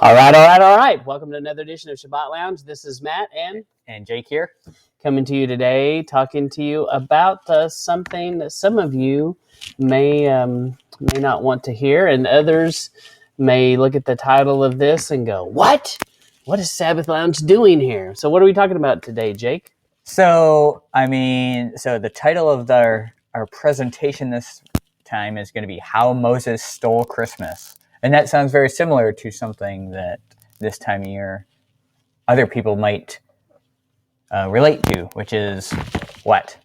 All right. Welcome to another edition of Sabbath Lounge. This is Matt and Jake here, coming to you today, talking to you about something that some of you may not want to hear, and others may look at the title of this and go, "What? What is Sabbath Lounge doing here?" So, what are we talking about today, Jake? So the title of our presentation this time is going to be How Moses Stole Christmas. And that sounds very similar to something that this time of year other people might relate to, which is what?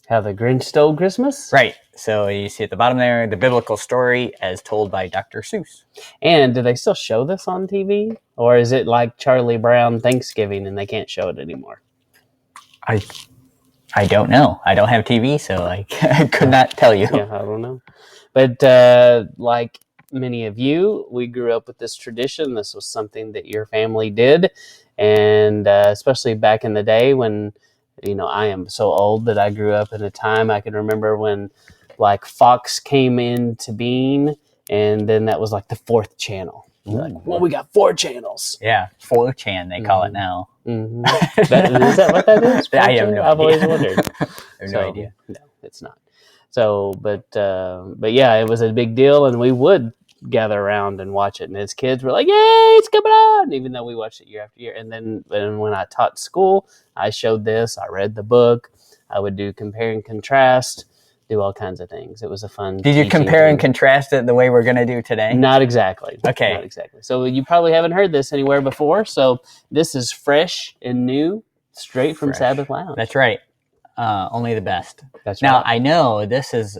How the Grinch stole Christmas? Right. So you see at the bottom there, the biblical story as told by Dr. Seuss. And do they still show this on TV? Or is it like Charlie Brown Thanksgiving and they can't show it anymore? I don't know. I don't have TV, so I could not tell you. Yeah, I don't know. But like many of you, we grew up with this tradition. This was something that your family did. And especially back in the day when, I am so old that I grew up in a time I can remember when like Fox came into being, and then that was like the fourth channel. Like, well, we got 4 channels. Yeah, 4chan they call it now. Mm-hmm. Is that what that is? I have no idea. I've always wondered. I have no idea. No, it's not. So, but yeah, it was a big deal, and we would gather around and watch it. And as kids, we're like, "Yay, it's coming on!" Even though we watched it year after year. And then when I taught school, I showed this. I read the book. I would do compare and contrast. Do all kinds of things. It was a fun. Did you compare and contrast it the way we're going to do today? Not exactly. Okay. Not exactly. So you probably haven't heard this anywhere before. So this is fresh and new, straight from Sabbath Lounge. That's right. Only the best. That's now, right. I know this is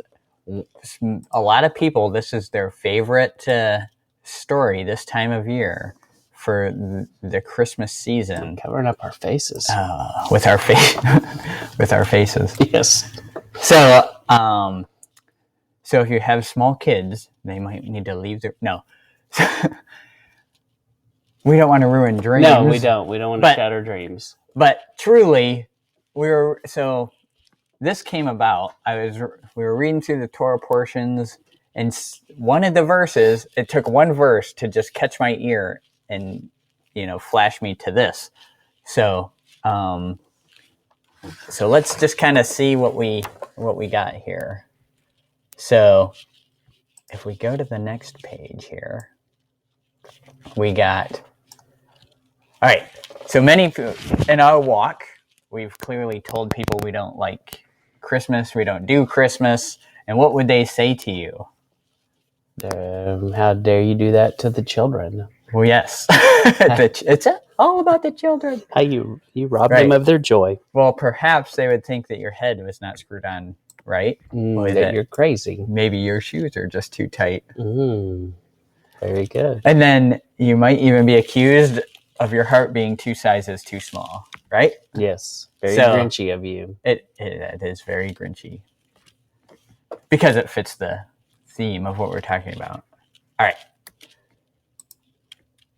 a lot of people. This is their favorite story this time of year for the Christmas season. I'm covering up our faces with our with our faces. Yes. So if you have small kids, they might need to leave their... No. We don't want to ruin dreams. No, we don't. We don't want to shatter dreams. But truly, this came about. We were reading through the Torah portions, and one of the verses, it took one verse to just catch my ear and, flash me to this. So let's just kind of see what we got here. So if we go to the next page here, we got, all right. So many in our walk, we've clearly told people we don't like Christmas. We don't do Christmas. And what would they say to you? How dare you do that to the children? Well, yes. It's all about the children. How you rob them of their joy. Well, perhaps they would think that your head was not screwed on right. That you're crazy. Maybe your shoes are just too tight. Very good. And then you might even be accused of your heart being 2 sizes too small, right? Yes. Very Grinchy of you. It is very Grinchy. Because it fits the theme of what we're talking about. All right.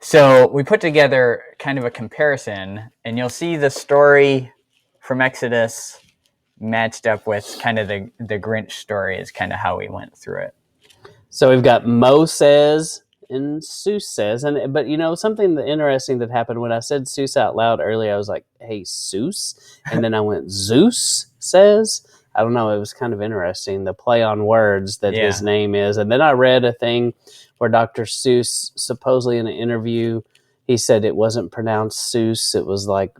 So we put together kind of a comparison, and you'll see the story from Exodus matched up with kind of the Grinch story is kind of how we went through it. So we've got Mo says and Seuss says, but something interesting that happened when I said Seuss out loud earlier, I was like, "Hey, Seuss," and then I went Zeus says. I don't know. It was kind of interesting, the play on words that his name is. And then I read a thing where Dr. Seuss, supposedly in an interview, he said it wasn't pronounced Seuss. It was like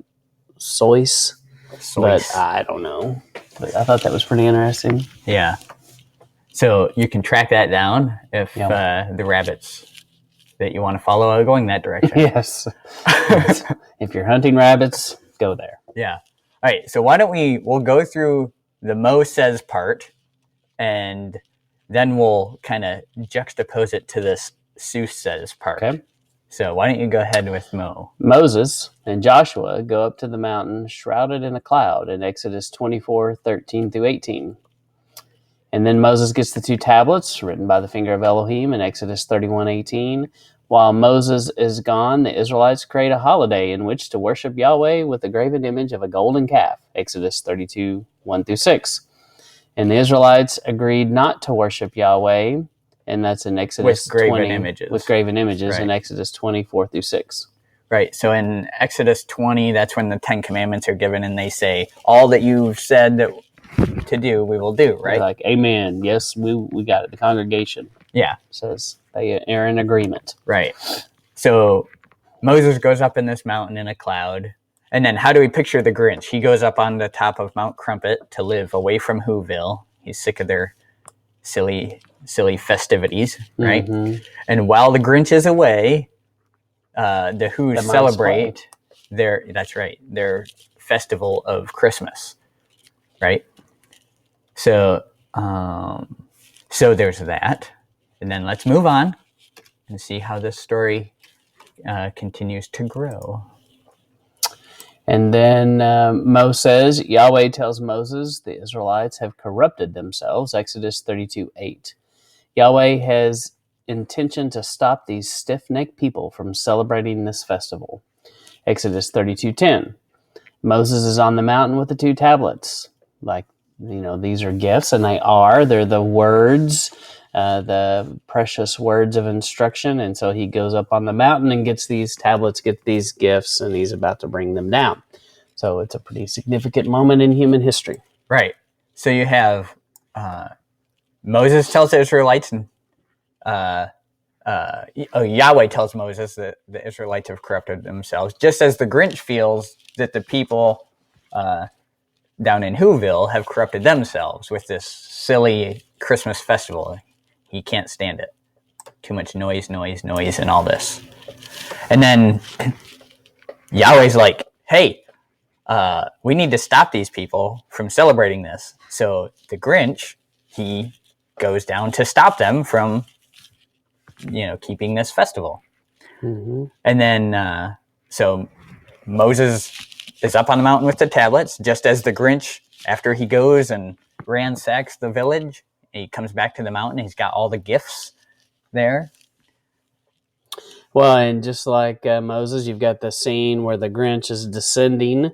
Seuss. But I don't know. But I thought that was pretty interesting. Yeah. So you can track that down if the rabbits that you want to follow are going that direction. Yes. If you're hunting rabbits, go there. Yeah. All right. So why don't we'll go through the Mo says part, and then we'll kind of juxtapose it to this Seuss says part. Okay. So why don't you go ahead with Mo? Moses and Joshua go up to the mountain shrouded in a cloud in Exodus 24:13-18. And then Moses gets the 2 tablets written by the finger of Elohim in Exodus 31:18. While Moses is gone, the Israelites create a holiday in which to worship Yahweh with the graven image of a golden calf, Exodus 32:1-6. And the Israelites agreed not to worship Yahweh And that's in Exodus With graven 20. images. With graven images Right. in Exodus 24 through 6. Right. So in Exodus 20, that's when the 10 Commandments are given, and they say, all that you've said that to do, we will do, right? They're like, amen. Yes, we got it. The congregation says they are in agreement. Right. So Moses goes up in this mountain in a cloud. And then how do we picture the Grinch? He goes up on the top of Mount Crumpet to live away from Whoville. He's sick of their silly festivities, right? Mm-hmm. And while the Grinch is away, the Who's celebrate their festival of Christmas, right? So there's that. And then let's move on and see how this story continues to grow. And then Moses, Yahweh tells Moses, the Israelites have corrupted themselves, Exodus 32:8. Yahweh has intention to stop these stiff-necked people from celebrating this festival, Exodus 32:10. Moses is on the mountain with the 2 tablets. Like, these are gifts, and they're the words, the precious words of instruction. And so he goes up on the mountain and gets these tablets, get these gifts, and he's about to bring them down. So it's a pretty significant moment in human history. Right. So you have Moses tells the Israelites, and Yahweh tells Moses that the Israelites have corrupted themselves, just as the Grinch feels that the people down in Whoville have corrupted themselves with this silly Christmas festival. He can't stand it. Too much noise, and all this. And then Yahweh's like, hey, we need to stop these people from celebrating this. So the Grinch, he goes down to stop them from, keeping this festival. Mm-hmm. And then, so Moses is up on the mountain with the tablets, just as the Grinch, after he goes and ransacks the village, he comes back to the mountain. He's got all the gifts there. Well, and just like Moses, you've got the scene where the Grinch is descending,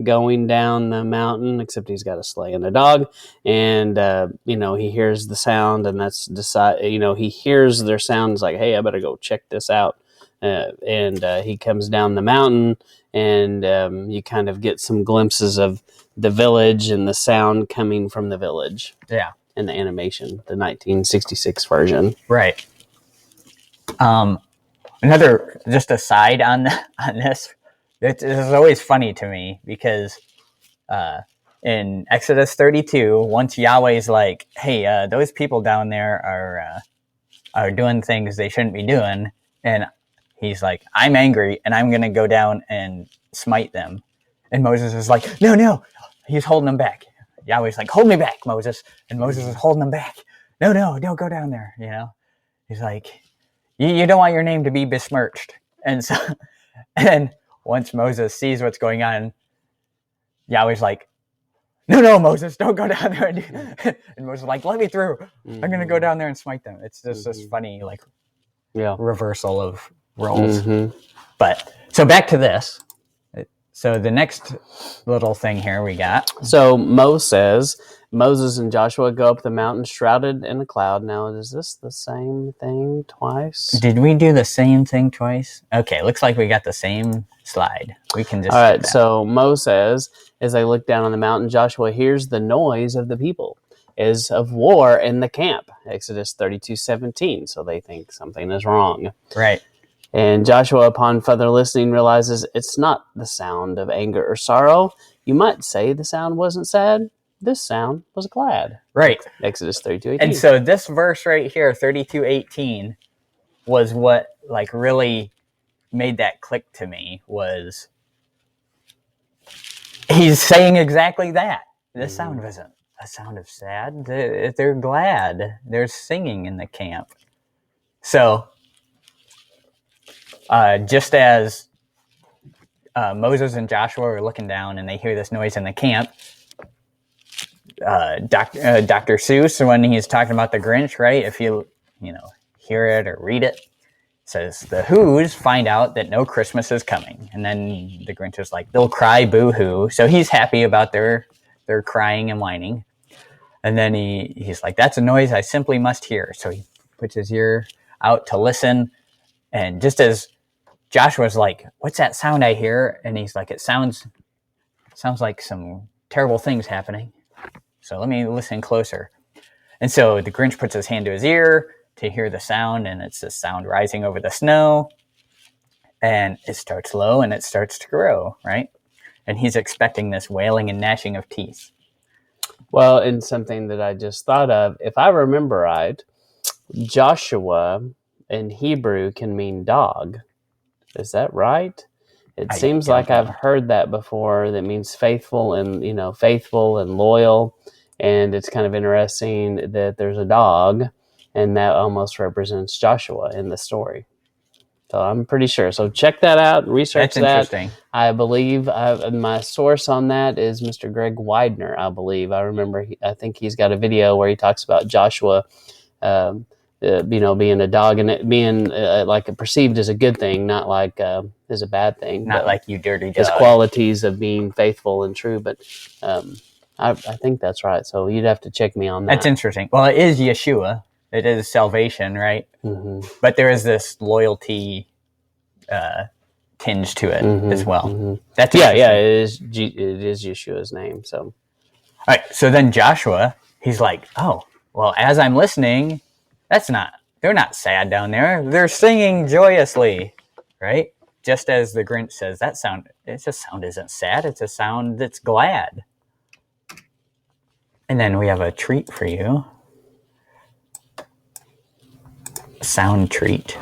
going down the mountain, except he's got a sleigh and a dog. And, he hears the sound, and he hears their sound. It's like, hey, I better go check this out. And he comes down the mountain, and you kind of get some glimpses of the village and the sound coming from the village. Yeah. In the animation, the 1966 version. Right. Another, just aside on this, this is always funny to me because in Exodus 32, once Yahweh's like, hey, those people down there are doing things they shouldn't be doing, and he's like, I'm angry, and I'm going to go down and smite them. And Moses is like, no, he's holding them back. Yahweh's like, hold me back, Moses. And Moses is holding them back. No, don't go down there, He's like, you don't want your name to be besmirched. And so, and once Moses sees what's going on, Yahweh's like, no, Moses, don't go down there. And Moses is like, let me through. Mm-hmm. I'm going to go down there and smite them. It's just this funny, reversal of roles. Mm-hmm. But, so back to this. So the next little thing here we got. So Moses and Joshua go up the mountain shrouded in a cloud. Now, is this the same thing twice? Did we do the same thing twice? Okay, looks like we got the same slide. We can just... All right, so Moses, as they look down on the mountain, Joshua hears the noise of the people as of war in the camp. Exodus 32:17. So they think something is wrong. Right. And Joshua, upon further listening, realizes it's not the sound of anger or sorrow. You might say the sound wasn't sad. This sound was glad. Right. Exodus 32:18. And so this verse right here, 32:18, was what really made that click to me. Was he's saying exactly that. This sound wasn't a sound of sad. They're glad. There's singing in the camp. So... just as Moses and Joshua are looking down and they hear this noise in the camp, Dr. Seuss, when he's talking about the Grinch, right? If you hear it or read it, says the Who's find out that no Christmas is coming, and then the Grinch is like, they'll cry boo-hoo. So he's happy about their crying and whining, and then he's like, that's a noise I simply must hear. So he puts his ear out to listen. And just as Joshua's like, what's that sound I hear? And he's like, it sounds like some terrible things happening. So let me listen closer. And so the Grinch puts his hand to his ear to hear the sound, and it's the sound rising over the snow. And it starts low and it starts to grow, right? And he's expecting this wailing and gnashing of teeth. Well, and something that I just thought of, if I remember right, Joshua in Hebrew can mean dog. Is that right? It seems like I've heard that before. That means faithful and, faithful and loyal. And it's kind of interesting that there's a dog, and that almost represents Joshua in the story. So I'm pretty sure. So check that out. Research that. That's interesting. I believe my source on that is Mr. Greg Widener, I believe. I remember, I think he's got a video where he talks about Joshua, being a dog, and it being like perceived as a good thing, not like as a bad thing. Not like you dirty dog. His qualities of being faithful and true. But I think that's right. So you'd have to check me on that. That's interesting. Well, it is Yeshua. It is salvation, right? Mm-hmm. But there is this loyalty tinge to it as well. Mm-hmm. That's it is Yeshua's name. So, all right. So then Joshua, he's like, "Oh, well, as I'm listening, they're not sad down there. They're singing joyously, right?" Just as the Grinch says, that sound isn't sad. It's a sound that's glad. And then we have a treat for you. Sound treat.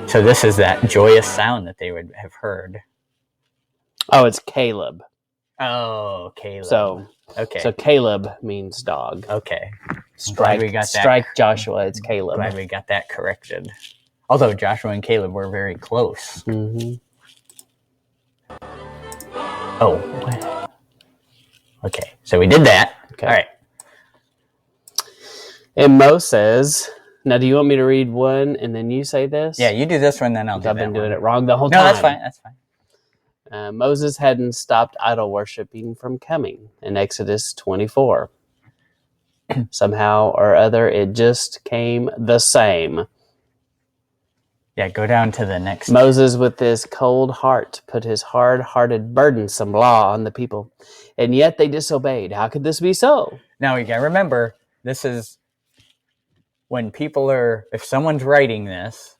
So this is that joyous sound that they would have heard. Oh, it's Caleb. Oh, Caleb. So Caleb means dog. Okay. Strike Joshua. It's Caleb. Glad we got that corrected. Although Joshua and Caleb were very close. Mm-hmm. Oh. Okay. So we did that. Okay. All right. And Mo says, now do you want me to read one and then you say this? Yeah, you do this one, then I'll do that. I've been doing it wrong the whole time. time. No, that's fine. Moses hadn't stopped idol worshiping from coming in Exodus 24. Somehow or other, it just came the same. Yeah, go down to the next. Moses, with his cold heart, put his hard-hearted, burdensome law on the people, and yet they disobeyed. How could this be so? Now, you got to remember, this is when if someone's writing this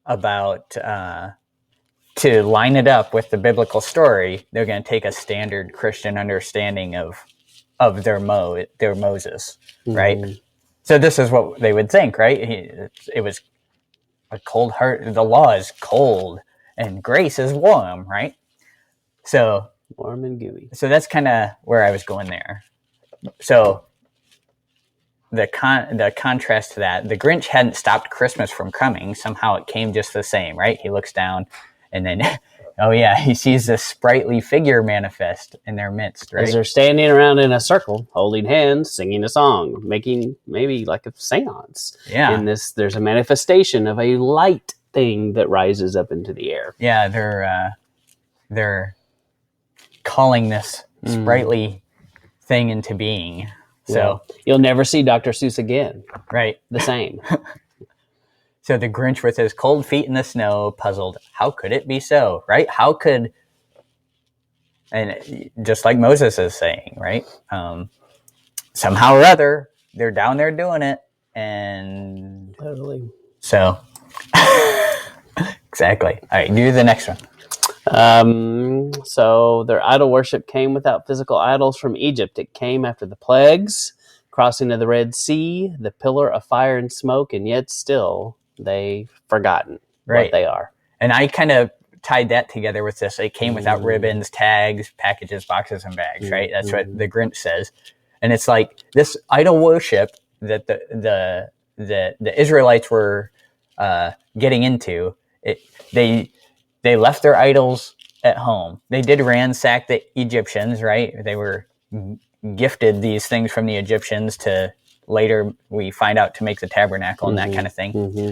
about, to line it up with the biblical story, they're going to take a standard Christian understanding of their Moses, right? Mm-hmm. So this is what they would think, right? It was a cold heart. The law is cold and grace is warm, right? So warm and gooey. So that's kind of where I was going there. So the contrast to that, the Grinch hadn't stopped Christmas from coming. Somehow it came just the same, right? He looks down and then, oh yeah, he sees this sprightly figure manifest in their midst, right? As they're standing around in a circle, holding hands, singing a song, making maybe like a seance. Yeah. And there's a manifestation of a light thing that rises up into the air. Yeah, they're calling this sprightly thing into being. So you'll never see Dr. Seuss again. Right. The same. So the Grinch with his cold feet in the snow, puzzled, how could it be so, right? How could, and just like Moses is saying, right? Somehow or other, they're down there doing it. And totally. So, exactly. All right, do the next one. So their idol worship came without physical idols from Egypt. It came after the plagues, crossing of the Red Sea, the pillar of fire and smoke, and yet still they've forgotten what they are. And I kind of tied that together with this. It came without ribbons, tags, packages, boxes, and bags, right? That's what the Grinch says. And it's like this idol worship that the Israelites were getting into. They left their idols at home. They did ransack the Egyptians, right? They were gifted these things from the Egyptians to later we find out to make the tabernacle and that kind of thing. Mm-hmm.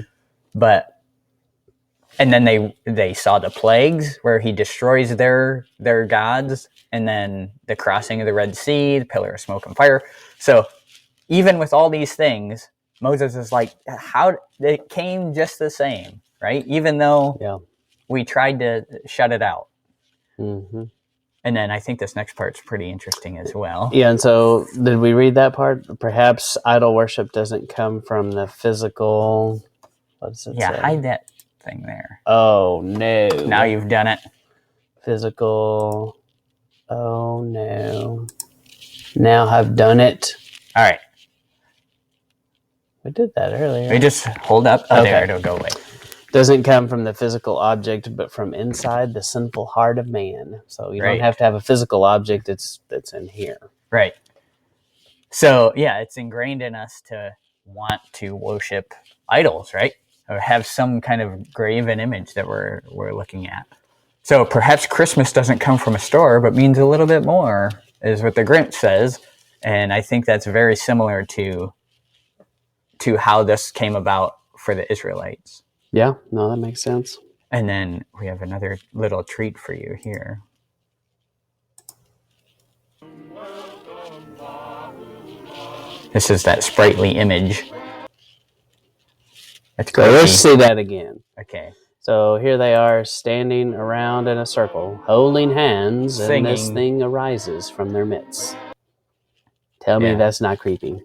And then they saw the plagues where he destroys their gods, and then the crossing of the Red Sea, the pillar of smoke and fire. So even with all these things, Moses is like, how it came just the same, right? Even though we tried to shut it out. Mm-hmm. And then I think this next part's pretty interesting as well. Yeah, and so did we read that part? Perhaps idol worship doesn't come from the physical. What does it say? Hide that thing there. Oh, no. Now you've done it. Physical. Oh, no. Now I've done it. All right. We did that earlier. We just hold up. Oh, okay. There, it'll go away. Doesn't come from the physical object, but from inside the sinful heart of man. So you don't have to have a physical object that's in here. Right. So, yeah, it's ingrained in us to want to worship idols, right? Or have some kind of graven image that we're looking at. So perhaps Christmas doesn't come from a store, but means a little bit more, is what the Grinch says. And I think that's very similar to how this came about for the Israelites. Yeah, no, that makes sense. And then we have another little treat for you here. This is that sprightly image. That's great. So let's see that again. Okay. So here they are standing around in a circle, holding hands, Singing. And this thing arises from their midst. Tell me that's not creepy.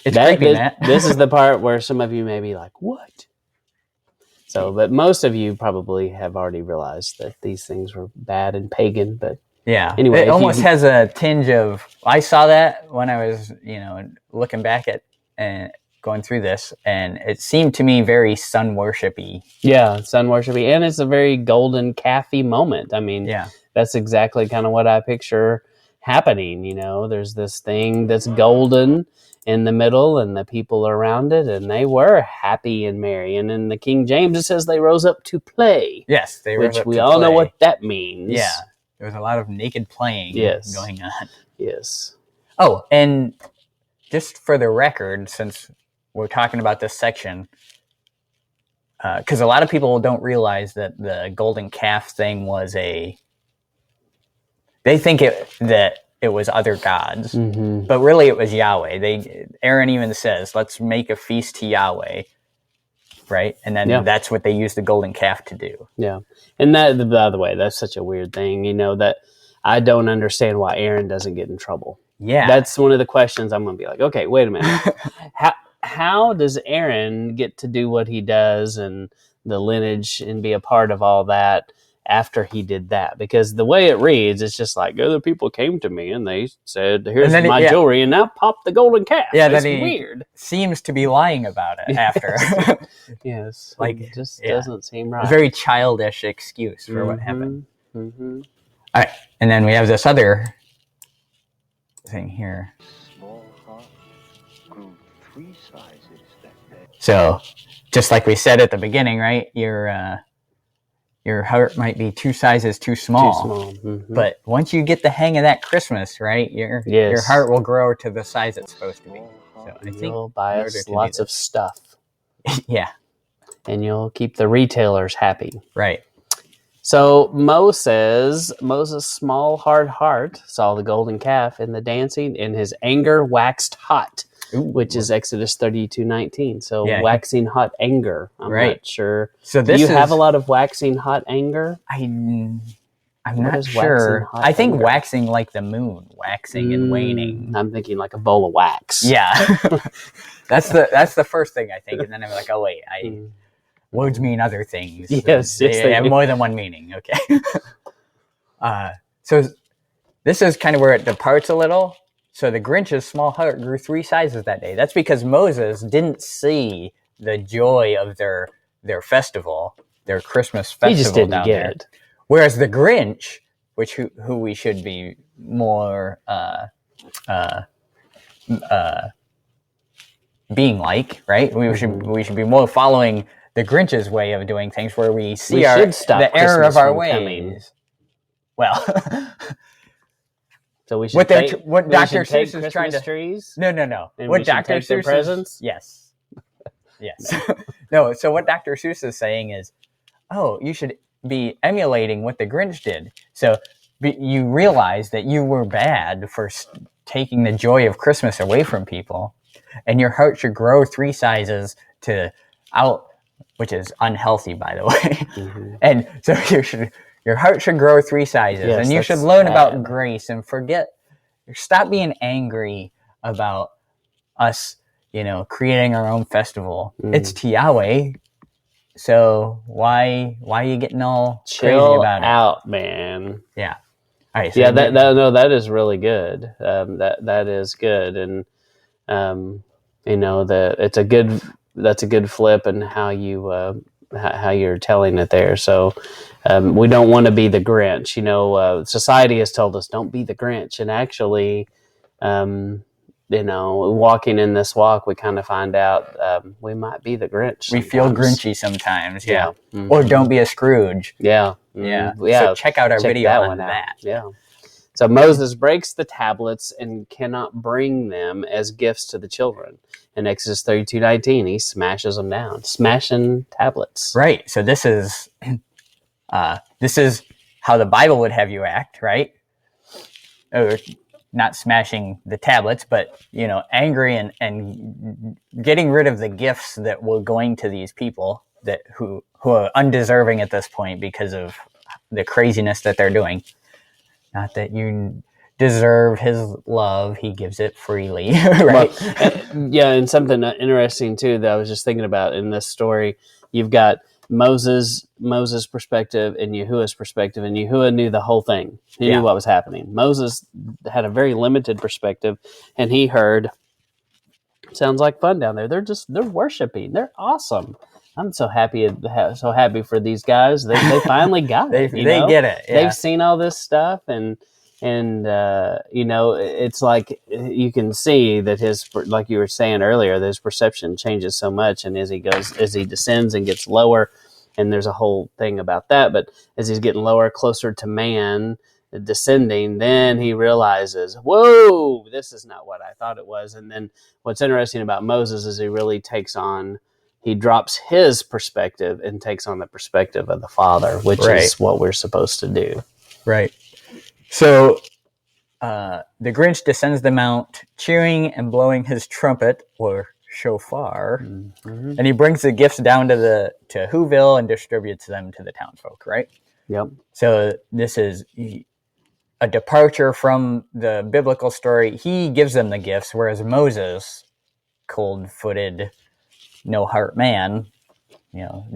It's creepy, Matt. This is the part where some of you may be like, what? So, but most of you probably have already realized that these things were bad and pagan, but anyway. It almost has a tinge of, I saw that when I was, looking back at and going through this, and it seemed to me very sun worshipy. Yeah, sun worshipy, and it's a very golden calf-y moment. I mean, that's exactly kind of what I picture happening. There's this thing that's golden in the middle, and the people around it, and they were happy and merry. And in the King James, it says they rose up to play. Yes, they rose up to play. Which we all know what that means. Yeah, there was a lot of naked playing going on. Yes. Oh, and just for the record, since we're talking about this section, because a lot of people don't realize that the golden calf thing was they think that it was other gods, but really it was Yahweh. Aaron even says, let's make a feast to Yahweh, right? And then that's what they use the golden calf to do. Yeah. And that, by the way, that's such a weird thing, that I don't understand why Aaron doesn't get in trouble. Yeah. That's one of the questions I'm going to be like, okay, wait a minute. How does Aaron get to do what he does and the lineage and be a part of all that after he did that? Because the way it reads, it's just like other people came to me and they said, here's my jewelry, and now pop the golden calf. Yeah, that's weird. Seems to be lying about it after. Yes. Like it just doesn't seem right. A very childish excuse for what happened. All right. And then we have this other thing here. Small heart grew 3 sizes that day. So just like we said at the beginning, right? Your heart might be 2 sizes too small. But once you get the hang of that Christmas, right, your heart will grow to the size it's supposed to be. So I think you'll buy us lots of stuff. Yeah. And you'll keep the retailers happy. Right. So Moses' small hard heart saw the golden calf in the dancing, and his anger waxed hot. Which is Exodus 32:19. So waxing hot anger. I'm not sure. So do you have a lot of waxing hot anger? I'm not sure. I think anger? Waxing like the moon, waxing and waning. I'm thinking like a bowl of wax. Yeah. that's the first thing I think. And then I'm like, oh wait, words mean other things. Yes, they have more than one meaning. Okay. So this is kind of where it departs a little. So the Grinch's small heart grew 3 sizes that day. That's because Moses didn't see the joy of their festival, their Christmas festival. He just didn't down get there. it. Whereas the Grinch, who we should be more being like, right? We should be more following the Grinch's way of doing things, where we see the error of our ways. Coming. Well. So we should what Dr. Seuss is trying to trees. No. And what Dr. Seuss presents? Yes. No. So what Dr. Seuss is saying is, you should be emulating what the Grinch did. So you realize that you were bad for taking the joy of Christmas away from people, and your heart should grow 3 sizes to out, which is unhealthy, by the way. And so your heart should grow 3 sizes, Yes, and you should that's learn bad. about grace and stop being angry about us, creating our own festival. It's to Yahweh. So why are you getting all crazy Chill about out, man. Yeah. All right. So Yeah, that is really good. That is good, and that's a good flip in how you're telling it there. So we don't want to be the Grinch. Society has told us don't be the Grinch, and actually, walking in this walk, we kind of find out we might be the Grinch. Sometimes. We feel Grinchy sometimes, yeah. Mm-hmm. Or don't be a Scrooge. Yeah, yeah. Yeah. So check out our video on that. Yeah. So Moses breaks the tablets and cannot bring them as gifts to the children. In Exodus 32:19, he smashes them down, smashing tablets. Right. So this is how the Bible would have you act, right? Or not smashing the tablets, but angry and getting rid of the gifts that were going to these people who are undeserving at this point because of the craziness that they're doing. Not that you deserve his love, he gives it freely, right? Yeah, and something interesting too that I was just thinking about in this story, you've got Moses' perspective and Yahuwah's perspective, and Yahuwah knew the whole thing. He knew what was happening. Moses had a very limited perspective, and he heard, sounds like fun down there. They're worshiping. They're awesome. I'm so happy for these guys. They finally got it. They get it. Yeah. They've seen all this stuff, and it's like you can see that like you were saying earlier, his perception changes so much, and as he descends and gets lower, and there's a whole thing about that. But as he's getting lower, closer to man, descending, then he realizes, whoa, this is not what I thought it was. And then what's interesting about Moses is he drops his perspective and takes on the perspective of the Father, which is what we're supposed to do. Right. So the Grinch descends the mount, cheering and blowing his trumpet or shofar, and he brings the gifts down to Whoville and distributes them to the townsfolk. Right. Yep. So this is a departure from the biblical story. He gives them the gifts, whereas Moses, cold-footed, no-heart man,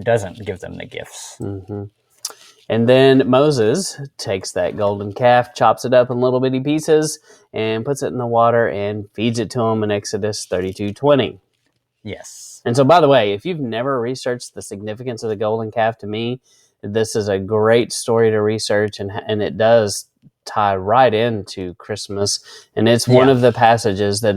doesn't give them the gifts. Mm-hmm. And then Moses takes that golden calf, chops it up in little bitty pieces, and puts it in the water and feeds it to him in Exodus 32:20. Yes. And so, by the way, if you've never researched the significance of the golden calf, to me, this is a great story to research, and it does tie right into Christmas. And it's one of the passages that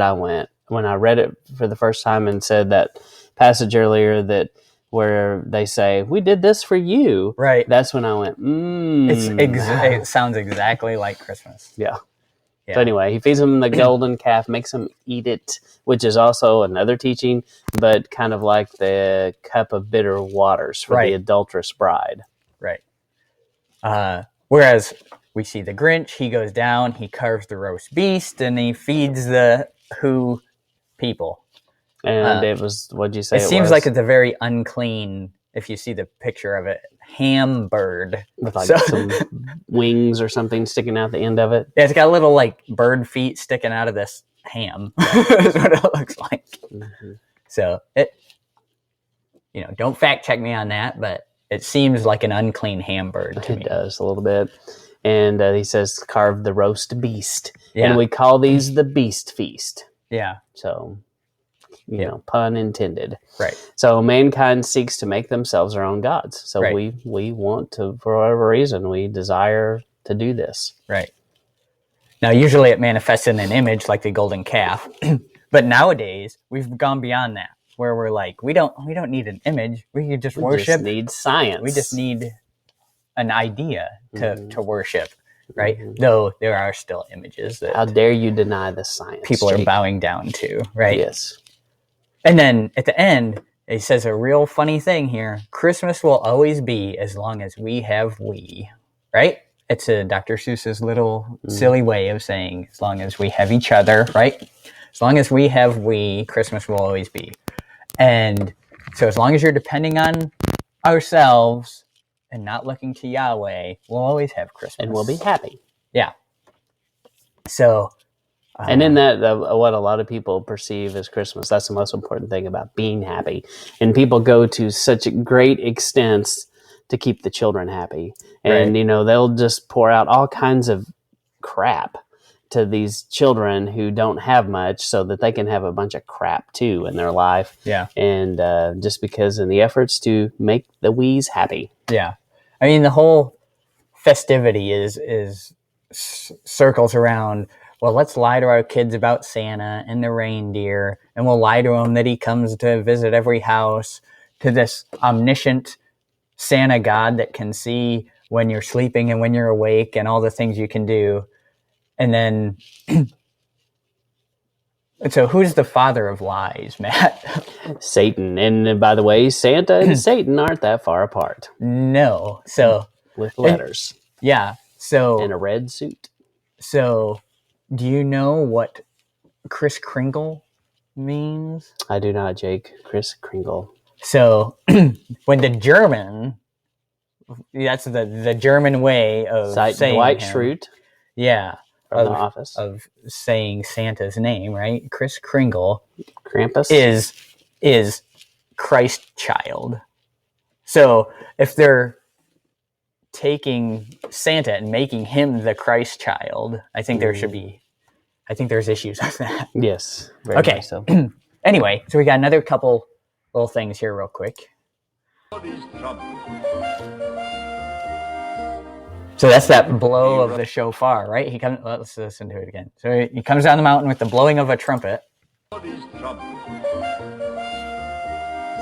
when I read it for the first time and said that passage earlier where they say, we did this for you. Right. That's when I went, it sounds exactly like Christmas. Yeah. So anyway, he feeds him the golden calf, makes him eat it, which is also another teaching, but kind of like the cup of bitter waters for the adulterous bride. Right. Whereas we see the Grinch, he goes down, he carves the roast beast, and he feeds the Who people. And it was, what'd you say? It seems like it's a very unclean, if you see the picture of it, ham bird. With some wings or something sticking out the end of it. Yeah, it's got little bird feet sticking out of this ham. That's what it looks like. Mm-hmm. So don't fact check me on that, but it seems like an unclean ham bird to me. It does a little bit. And he says, carve the roast beast. Yeah. And we call these the beast feast. Yeah. So, pun intended. Right. So mankind seeks to make themselves their own gods. So we want to, for whatever reason, we desire to do this. Right. Now, usually it manifests in an image like the golden calf. But nowadays, we've gone beyond that, where we're like, we don't need an image. We can just worship. We just need science. We just need an idea to worship. Right? Mm-hmm. Though there are still images that... How dare you deny the science, people are bowing down to, right? Yes. And then at the end, it says a real funny thing here. Christmas will always be as long as we have we, right? It's a Dr. Seuss's little silly way of saying as long as we have each other, right? As long as we have we, Christmas will always be. And so as long as you're depending on ourselves and not looking to Yahweh, we'll always have Christmas. And we'll be happy. Yeah. So... and in that, what a lot of people perceive as Christmas, that's the most important thing about being happy. And people go to such great extents to keep the children happy. And, they'll just pour out all kinds of crap to these children who don't have much so that they can have a bunch of crap too in their life. Yeah. And just because in the efforts to make the wees happy. Yeah. I mean, the whole festivity is circles around, well, let's lie to our kids about Santa and the reindeer, and we'll lie to them that he comes to visit every house, to this omniscient Santa God that can see when you're sleeping and when you're awake and all the things you can do. And then, so who's the father of lies, Matt? Satan. And by the way, Santa and Satan aren't that far apart. No. So with letters. Yeah. So in a red suit. So do you know what Kris Kringle means? I do not, Jake. Kris Kringle. So when the German, that's the German way of saying Dwight him, Schrute. Yeah. From The Office. Of saying Santa's name, right? Kris Kringle. Krampus. Is Christ child. So if they're taking Santa and making him the Christ child, I think there's issues with that. Yes. Very okay. Much so. Anyway, so we got another couple little things here real quick. So that's that blow of the shofar, right? Let's listen to it again. So he comes down the mountain with the blowing of a trumpet.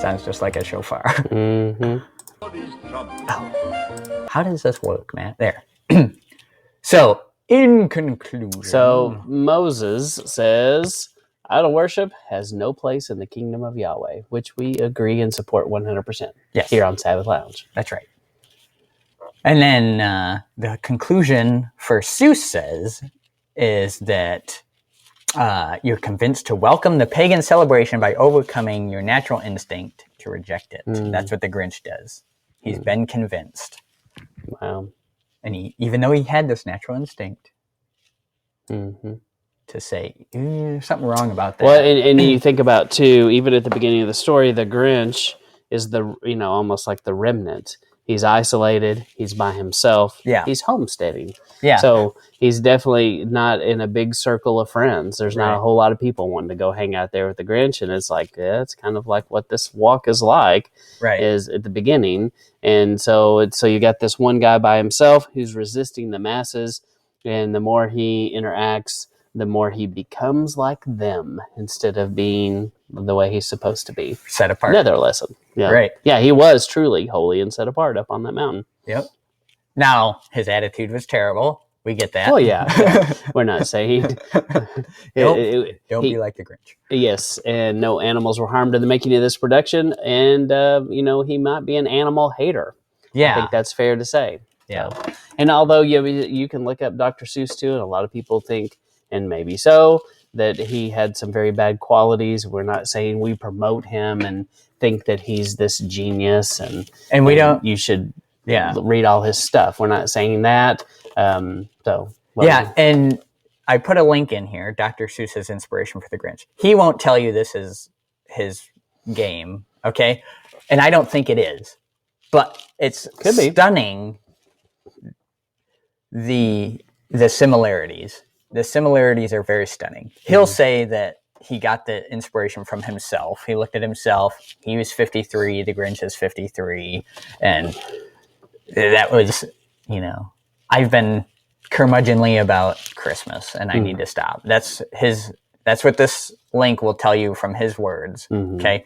Sounds just like a shofar. Mm-hmm. Oh. How does this work, Matt? There. So, in conclusion. So, Moses says, idol worship has no place in the kingdom of Yahweh, which we agree and support 100%. Yes. Here on Sabbath Lounge. That's right. And then the conclusion for Seuss says is that you're convinced to welcome the pagan celebration by overcoming your natural instinct to reject it. That's what the Grinch does. He's been convinced. Wow. And even though he had this natural instinct to say, there's something wrong about that. Well, and you think about, too, even at the beginning of the story, the Grinch is almost like the remnant. He's isolated. He's by himself. Yeah. He's homesteading. Yeah. So he's definitely not in a big circle of friends. There's not a whole lot of people wanting to go hang out there with the Grinch. And it's like, it's kind of like what this walk is like is at the beginning. And so you got this one guy by himself who's resisting the masses. And the more he interacts, the more he becomes like them instead of being the way he's supposed to be. Set apart. Another lesson. Yeah. Right. Yeah, he was truly holy and set apart up on that mountain. Yep. Now, his attitude was terrible. We get that. Oh, yeah. We're not saying. Don't be like the Grinch. Yes, and no animals were harmed in the making of this production. And, he might be an animal hater. Yeah. I think that's fair to say. Yeah. So, and although you can look up Dr. Seuss, too, and a lot of people think, and maybe so, that he had some very bad qualities. We're not saying we promote him and think that he's this genius and we don't. You should read all his stuff. We're not saying that. And I put a link in here. Dr. Seuss's inspiration for the Grinch. He won't tell you this is his game, okay? And I don't think it is, but it's stunning. The similarities. The similarities are very stunning. He'll say that he got the inspiration from himself. He looked at himself. He was 53. The Grinch is 53. And that was, I've been curmudgeonly about Christmas and I need to stop. That's what this link will tell you from his words. Okay.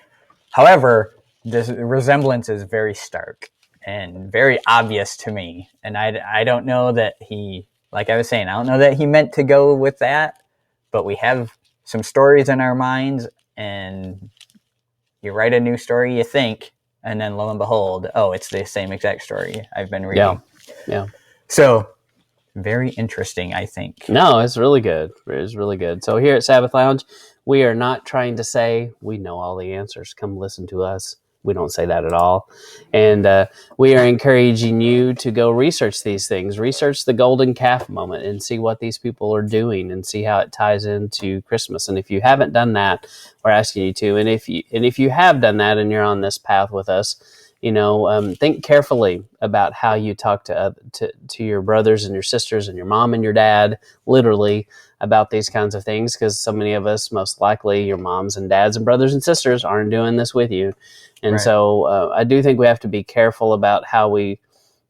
However, the resemblance is very stark and very obvious to me. And I don't know that like I was saying, I don't know that he meant to go with that, but we have some stories in our minds, and you write a new story, you think, and then lo and behold, it's the same exact story I've been reading. Yeah. So very interesting, I think. No, it's really good. It's really good. So here at Sabbath Lounge, we are not trying to say we know all the answers. Come listen to us. We don't say that at all. And we are encouraging you to go research these things. Research the golden calf moment and see what these people are doing and see how it ties into Christmas. And if you haven't done that, we're asking you to. And if you have done that and you're on this path with us, think carefully about how you talk to your brothers and your sisters and your mom and your dad, literally, about these kinds of things, because so many of us, most likely your moms and dads and brothers and sisters, aren't doing this with you. And Right. so I do think we have to be careful about how we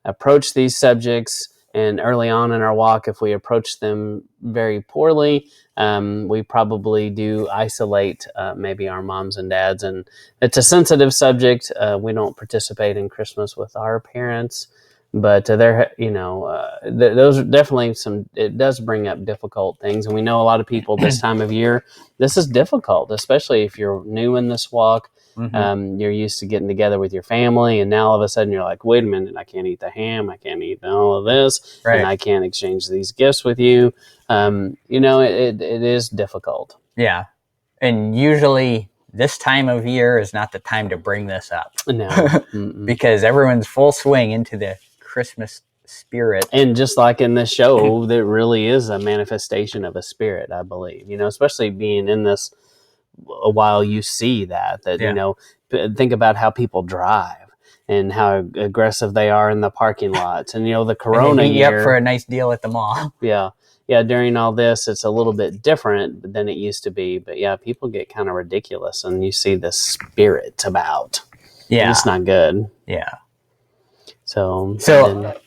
approach these subjects. And early on in our walk, if we approach them very poorly, we probably do isolate maybe our moms and dads. And it's a sensitive subject. We don't participate in Christmas with our parents, but those are definitely it does bring up difficult things. And we know a lot of people this time of year, this is difficult, especially if you're new in this walk. Mm-hmm. You're used to getting together with your family, and now all of a sudden you're like, wait a minute, I can't eat the ham, I can't eat all of this, Right. and I can't exchange these gifts with you. It is difficult. Yeah. And usually this time of year is not the time to bring this up. No. Because everyone's full swing into the Christmas spirit. And just like in this show, there really is a manifestation of a spirit, I believe, especially being in this a while, you see that, Yeah. Think about how people drive and how aggressive they are in the parking lots. And, the Corona and year. Up for a nice deal at the mall. Yeah. Yeah. During all this, it's a little bit different than it used to be. But yeah, people get kind of ridiculous and you see the spirit about. Yeah. And it's not good. Yeah. So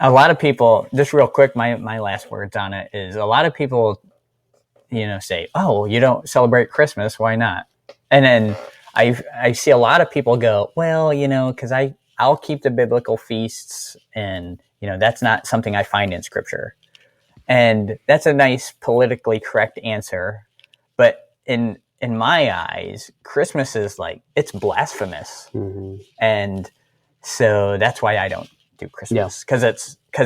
a lot of people, just real quick, my last words on it is a lot of people, say, oh, you don't celebrate Christmas, why not? And then I see a lot of people go, well, because I'll keep the biblical feasts, and that's not something I find in Scripture. And that's a nice politically correct answer, but in my eyes, Christmas is it's blasphemous. Mm-hmm. And so that's why I don't do Christmas, because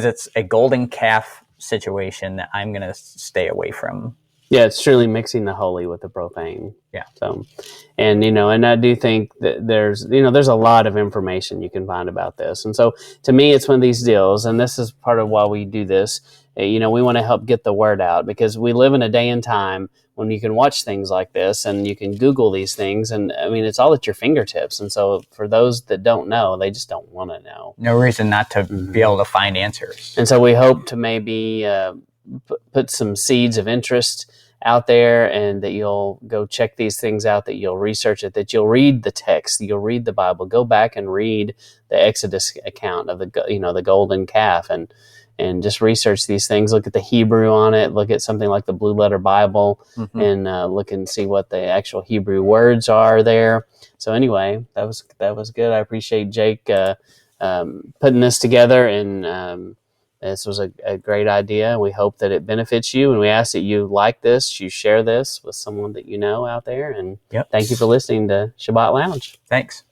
it's a golden calf situation that I'm going to stay away from. Yeah, it's truly mixing the holy with the profane. Yeah. So, and I do think that there's a lot of information you can find about this. And so to me, it's one of these deals, and this is part of why we do this. We want to help get the word out, because we live in a day and time when you can watch things like this and you can Google these things. And it's all at your fingertips. And so for those that don't know, they just don't want to know. No reason not to be able to find answers. And so we hope to maybe put some seeds of interest out there, and that you'll go check these things out, that you'll research it, that you'll read the text, you'll read the Bible, go back and read the Exodus account of the golden calf, and just research these things. Look at the Hebrew on it. Look at something like the Blue Letter Bible, mm-hmm. and look and see what the actual Hebrew words are there. So anyway, that was good. I appreciate Jake putting this together, and this was a great idea. We hope that it benefits you, and we ask that you like this, you share this with someone that you know out there. And Thank you for listening to Shabbat Lounge. Thanks.